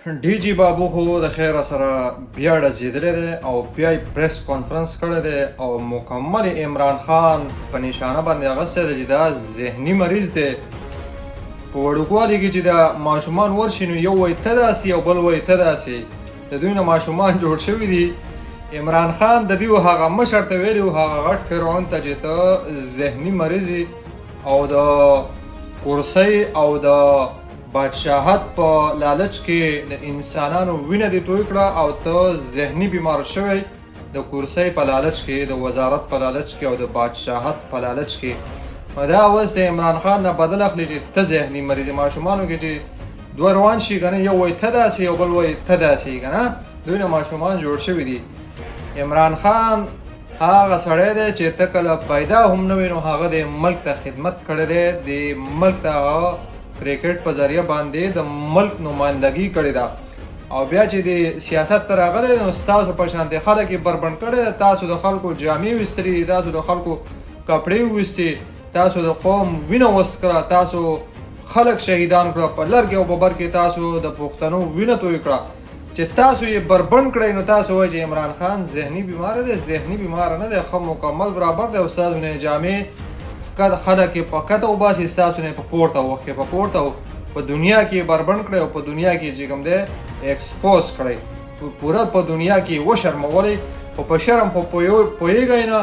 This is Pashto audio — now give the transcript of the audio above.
ډي جي بابو خو د خیره سره بیا ډزېدلی دی او بیا یې پریس کانفرنس کړی دی او مکمل عمران خان په نشانه باندې اخیستی دی چې دا ذهني مریض دی. په وړوکوالي کې چې دا ماشومان ورشي نو یو وایي ته داسې او بل وایي ته داسې. د دوی نه ماشومان جوړ شوي دي. عمران خان د دوی هغه مشر ته ویلي و، هغه غټ فرعون ته چې ته ذهني مریض او د کرسۍ او د بادشاهت په لالچ کې د انسانانو وینه دې توی کړه او ته ذهني بیمار شوی د کرسۍ په لالچ کې، د وزارت په لالچ کې او د بادشاهت په لالچ کې. دا اوس د عمران خان نه بدل اخلي چې ته ذهني مریض. ماشومانو کې چې دوه روان شي که نه، یو وایي ته داسې او بل وایي ته داسې که نه، دوی نه ماشومان جوړ شوي دي. عمران خان هغه سړی دی چې ته کله پیدا هم نه وي نو هغه د ملک ته خدمت کړی دی، د ملک ته هغه کرکټ په ذریعه باندې د ملک نمایندګي کړې ده او بیا چې د سیاست ته راغلی نو ستاسو په شانتې خلک یې بربنډ کړی ده. تاسو د خلکو جامې ویستلي دي، تاسو د خلکو کپړې وویستې، تاسو د قوم وینه وسکړه، تاسو خلک شهیدان کړه، په لرګ او ببر کې تاسو د پښتنو وینه توی کړه. چې تاسو یې بربنډ کړئ نو تاسو وایئ چې عمران خان ذهني بیماره دی. ذهني بیماره نه دی، ښه مکمل برابر دی. ستاسو نه جامې خلک یې په کته وباسي، ستاسو نه یې په پورته وخت کې په پورته په دنیا کې یې بربنډ کړئ او په دنیا کې چې کوم دی ایکسپوز کړئ، پوره په دنیا کې وشرمولی. خو په شرم خو پوهېږئ نه